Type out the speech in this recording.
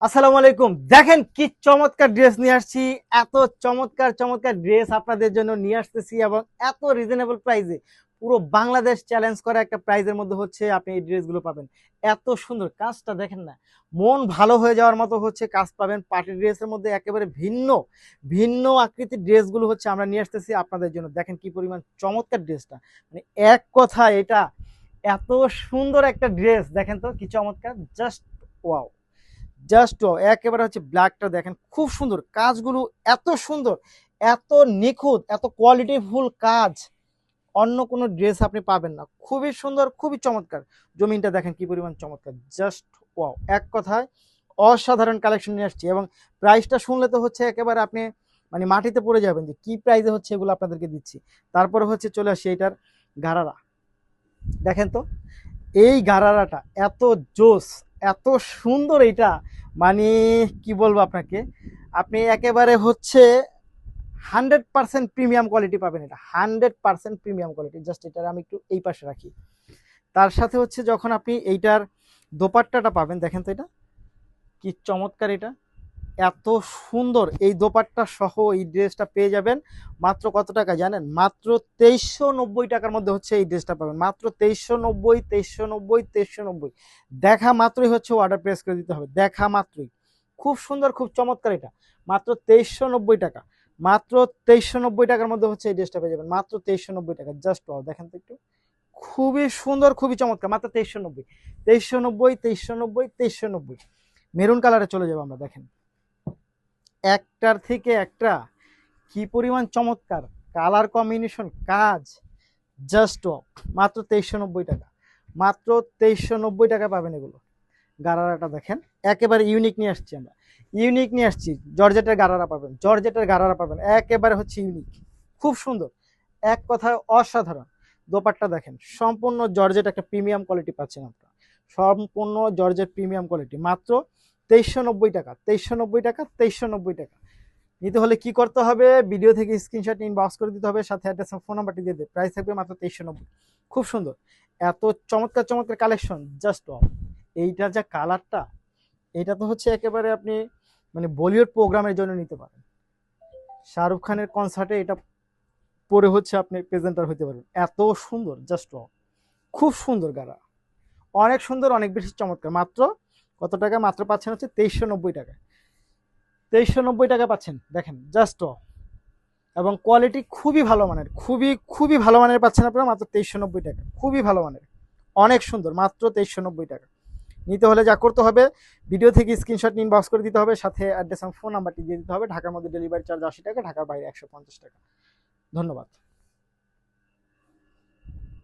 আসসালামু আলাইকুম। দেখেন কি চমৎকার ড্রেস নিয়ে আসছি। এত চমৎকার চমৎকার ড্রেস আপনাদের জন্য নিয়ে আসতেছি এবং এত রিজনেবল প্রাইসে, পুরো বাংলাদেশ চ্যালেঞ্জ করা একটা প্রাইজের মধ্যে হচ্ছে আপনি এই ড্রেসগুলো পাবেন। এত সুন্দর কাজটা দেখেন না, মন ভালো হয়ে যাওয়ার মতো হচ্ছে কাজ পাবেন। পার্টি ড্রেসের মধ্যে একেবারে ভিন্ন ভিন্ন আকৃতির ড্রেসগুলো হচ্ছে আমরা নিয়ে আসতেছি আপনাদের জন্য। দেখেন কি পরিমাণ চমৎকার ড্রেসটা, মানে এক কথা এটা এত সুন্দর একটা ড্রেস। দেখেন তো কি চমৎকার, জাস্ট ওয়াও। জাস্ট একেবারে হচ্ছে ব্ল্যাকটা দেখেন, খুব সুন্দর কাজগুলো, এত সুন্দর, এত নিখুঁত, এত কোয়ালিটিফুল কাজ অন্য কোনো ড্রেস আপনি পাবেন না। খুবই সুন্দর, খুবই চমৎকার। জমিনটা দেখেন কি পরিমাণ চমৎকার, জাস্ট ওয়াও। এক কথায় অসাধারণ কালেকশন নিয়ে আসছি এবং প্রাইসটা শুনলে তো হচ্ছে একেবারে আপনি মানে মাটিতে পড়ে যাবেন যে কি প্রাইসে হচ্ছে এগুলো আপনাদেরকে দিচ্ছি। তারপরে হচ্ছে চলে আসি এইটার গারারা। দেখেন তো এই গারারাটা এত জোস, এত সুন্দর এইটা, মানে কি বলবো আপনাকে, আপনি একেবারে হচ্ছে 100% প্রিমিয়াম কোয়ালিটি পাবেন। এটা 100% প্রিমিয়াম কোয়ালিটি। জাস্ট এটা আমি একটু এই পাশে রাখি। তার সাথে হচ্ছে যখন আপনি এইটার দোপাট্টাটা পাবেন, দেখেন তো এটা কি চমৎকার। এটা এত সুন্দর, এই দোপাট্টা সহ এই ড্রেসটা পেয়ে যাবেন মাত্র কত টাকা জানেন? মাত্র 2390 টাকার মধ্যে হচ্ছে এই ড্রেসটা পাবেন। মাত্র 2390, 2390, 2390। দেখা মাত্রই হচ্ছে অর্ডার প্রেস করে দিতে হবে, দেখা মাত্রই। খুব সুন্দর, খুব চমৎকার। এটা মাত্র 2390 টাকা। মাত্র 2390 টাকার মধ্যে হচ্ছে এই ড্রেসটা পেয়ে যাবেন, মাত্র 2390 টাকা। জাস্ট দেখেন তো একটু, খুবই সুন্দর, খুবই চমৎকার। মাত্র 2390, 2390, 2390, 2390। মেরুন কালারে চলে যাবো আমরা। দেখেন একটার থেকে একটা কি পরিমাণ চমৎকার কালার কম্বিনেশন, কাজ জাস্ট মাত্র 2390 টাকা। মাত্র 2390 টাকা পাবেন এগুলো। গারারাটা দেখেন একেবারে ইউনিক নিয়ে আসছি আমরা, ইউনিক নিয়ে আসছি। জর্জেটের গারারা পাবেন, জর্জেটের গারারা পাবেন, একেবারে হচ্ছে ইউনিক, খুব সুন্দর, এক কথায় অসাধারণ। দোপাট্টা দেখেন সম্পূর্ণ জর্জেট, একটা প্রিমিয়াম কোয়ালিটি পাচ্ছেন আপনারা। সম্পূর্ণ জর্জেট প্রিমিয়াম কোয়ালিটি, মাত্র 2390 টাকা। 2390 টাকা, 2390 টাকা। নিতে হলে কি করতে হবে? ভিডিও থেকে স্ক্রিনশট ইনবক্স করে দিতে হবে, সাথে অ্যাড্রেস ফোন নাম্বারটি দিয়ে দেবে। প্রাইস থাকবে মাত্র 2390। খুব সুন্দর, এত চমৎকার চমৎকার কালেকশন, জাস্ট এইটার যা কালারটা, এটা তো হচ্ছে একেবারে আপনি মানে বলিউড প্রোগ্রামের জন্য নিতে পারেন। শাহরুখ খানের কনসার্টে এটা পরে হচ্ছে আপনি প্রেজেন্টার হতে পারবেন, এত সুন্দর, জাস্ট খুব সুন্দর গারা, অনেক সুন্দর, অনেক বেশি চমৎকার। মাত্র কত টাকা? মাত্র পাচ্ছেন হচ্ছে 2390 টাকা। 2390 টাকা পাচ্ছেন, দেখেন জাস্ট। এবং কোয়ালিটি খুবই ভালো মানের, খুবই খুবই ভালো মানের পাচ্ছেন আপনারা মাত্র 2390 টাকা। খুবই ভালো মানের, অনেক সুন্দর, মাত্র 2390 টাকা। নিতে হলে যা করতে হবে, ভিডিও থেকে স্ক্রিনশট ইনবক্স করে দিতে হবে, সাথে অ্যাড্রেস এবং ফোন নাম্বারটি দিয়ে দিতে হবে। ঢাকার মধ্যে ডেলিভারি চার্জ 80 টাকা, ঢাকার বাইরে 150 টাকা। ধন্যবাদ।